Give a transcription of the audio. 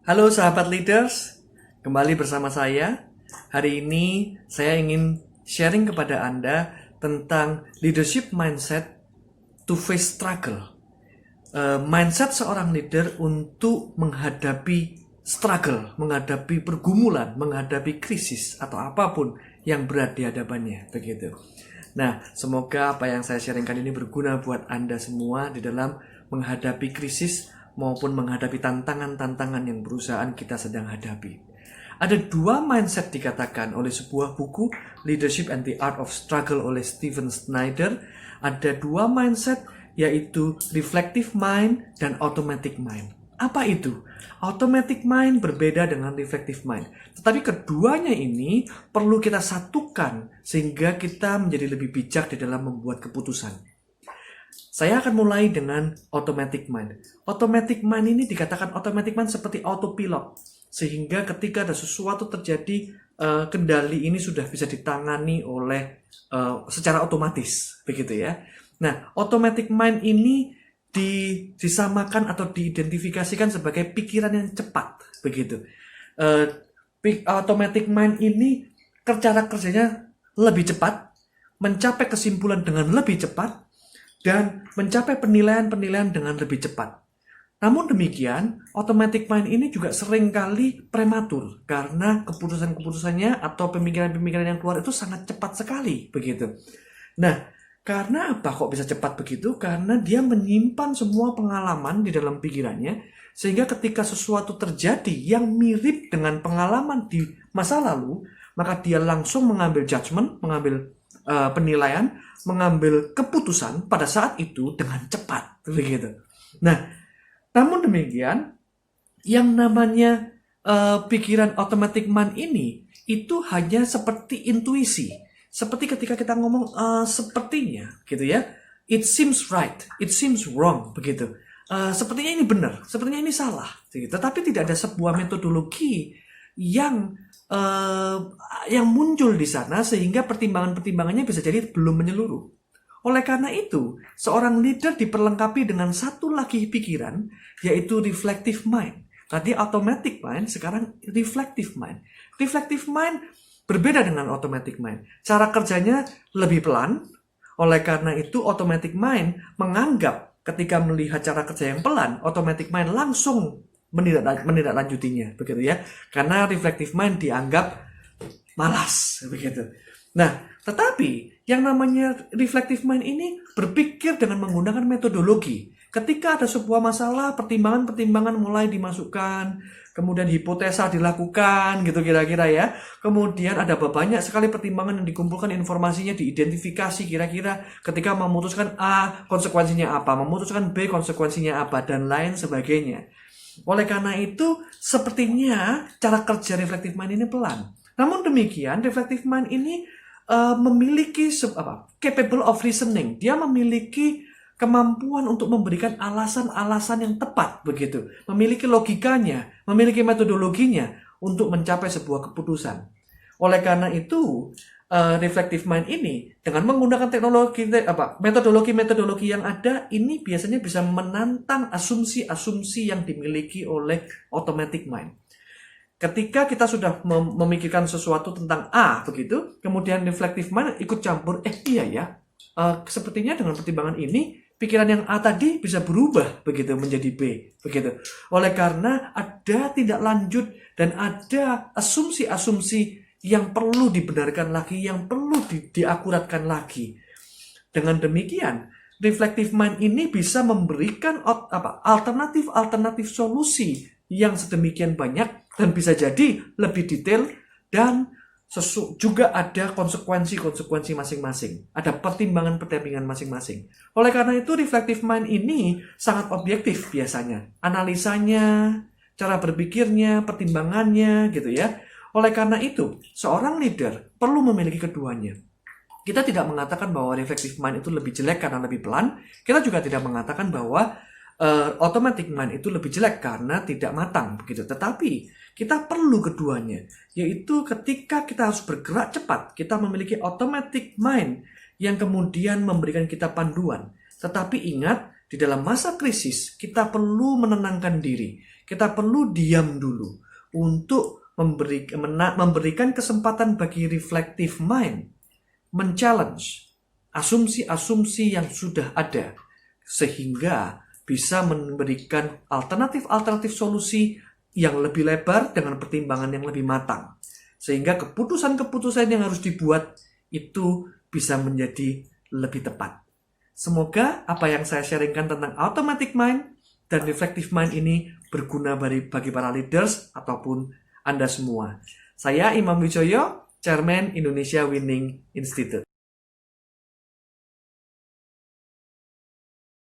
Halo sahabat leaders, kembali bersama saya. Hari ini saya ingin sharing kepada Anda tentang leadership mindset to face struggle. Mindset seorang leader untuk menghadapi struggle, menghadapi pergumulan, menghadapi krisis atau apapun yang berat di hadapannya, begitu. Nah, semoga apa yang saya sharingkan ini berguna buat Anda semua di dalam menghadapi krisis maupun menghadapi tantangan-tantangan yang perusahaan kita sedang hadapi. Ada dua mindset dikatakan oleh sebuah buku Leadership and the Art of Struggle oleh Stephen Snyder. Ada dua mindset, yaitu reflective mind dan automatic mind. Apa itu? Automatic mind berbeda dengan reflective mind. Tetapi keduanya ini perlu kita satukan sehingga kita menjadi lebih bijak di dalam membuat keputusan. Saya akan mulai dengan automatic mind. Automatic mind ini dikatakan automatic mind seperti autopilot. Sehingga ketika ada sesuatu terjadi, kendali ini sudah bisa ditangani oleh secara otomatis, begitu ya. Nah, automatic mind ini disamakan atau diidentifikasikan sebagai pikiran yang cepat, begitu. Automatic mind ini cara kerjanya lebih cepat, mencapai kesimpulan dengan lebih cepat, dan mencapai penilaian-penilaian dengan lebih cepat. Namun demikian, automatic mind ini juga seringkali prematur karena keputusan-keputusannya atau pemikiran-pemikiran yang keluar itu sangat cepat sekali, begitu. Nah, karena apa kok bisa cepat begitu? Karena dia menyimpan semua pengalaman di dalam pikirannya, sehingga ketika sesuatu terjadi yang mirip dengan pengalaman di masa lalu, maka dia langsung mengambil judgment, mengambil penilaian, mengambil keputusan pada saat itu dengan cepat, begitu. Nah, namun demikian, yang namanya pikiran automatic mind ini itu hanya seperti intuisi, seperti ketika kita ngomong sepertinya, gitu ya. It seems right, it seems wrong, begitu. Sepertinya ini benar, sepertinya ini salah, gitu. Tetapi tidak ada sebuah metodologi yang muncul di sana sehingga pertimbangan-pertimbangannya bisa jadi belum menyeluruh. Oleh karena itu, seorang leader diperlengkapi dengan satu lagi pikiran, yaitu reflective mind. Tadi automatic mind, sekarang reflective mind. Reflective mind berbeda dengan automatic mind. Cara kerjanya lebih pelan. Oleh karena itu, automatic mind menganggap ketika melihat cara kerja yang pelan, automatic mind langsung menindaklanjutinya, begitu ya. Karena reflective mind dianggap malas, begitu. Nah, tetapi yang namanya reflective mind ini berpikir dengan menggunakan metodologi. Ketika ada sebuah masalah, pertimbangan-pertimbangan mulai dimasukkan, kemudian hipotesa dilakukan, gitu kira-kira ya. Kemudian ada banyak sekali pertimbangan yang dikumpulkan, informasinya diidentifikasi kira-kira ketika memutuskan A, konsekuensinya apa, memutuskan B, konsekuensinya apa, dan lain sebagainya. Oleh karena itu, sepertinya cara kerja reflective mind ini pelan. Namun demikian, reflective mind ini memiliki capable of reasoning. Dia memiliki kemampuan untuk memberikan alasan-alasan yang tepat, begitu. Memiliki logikanya, memiliki metodologinya untuk mencapai sebuah keputusan. Oleh karena itu, reflective mind ini dengan menggunakan metodologi yang ada ini biasanya bisa menantang asumsi-asumsi yang dimiliki oleh automatic mind. Ketika kita sudah memikirkan sesuatu tentang A, begitu, kemudian reflective mind ikut campur, iya ya, sepertinya dengan pertimbangan ini, pikiran yang A tadi bisa berubah, begitu, menjadi B, begitu. Oleh karena ada tindak lanjut dan ada asumsi-asumsi yang perlu dibenarkan lagi, yang perlu diakuratkan lagi. Dengan demikian, reflective mind ini bisa memberikan alternatif solusi yang sedemikian banyak dan bisa jadi lebih detail dan juga ada konsekuensi masing-masing. Ada pertimbangan masing-masing. Oleh karena itu, reflective mind ini sangat objektif biasanya. Analisanya, cara berpikirnya, pertimbangannya, gitu ya. Oleh karena itu, seorang leader perlu memiliki keduanya. Kita tidak mengatakan bahwa reflective mind itu lebih jelek karena lebih pelan. Kita juga tidak mengatakan bahwa automatic mind itu lebih jelek karena tidak matang, begitu. Tetapi kita perlu keduanya, yaitu ketika kita harus bergerak cepat, kita memiliki automatic mind yang kemudian memberikan kita panduan. Tetapi ingat, di dalam masa krisis kita perlu menenangkan diri. Kita perlu diam dulu untuk memberikan kesempatan bagi reflective mind men-challenge asumsi-asumsi yang sudah ada sehingga bisa memberikan alternatif-alternatif solusi yang lebih lebar dengan pertimbangan yang lebih matang. Sehingga keputusan-keputusan yang harus dibuat itu bisa menjadi lebih tepat. Semoga apa yang saya sharingkan tentang automatic mind dan reflective mind ini berguna bagi para leaders ataupun Anda semua. Saya Imam Wijoyo, Chairman Indonesia Winning Institute.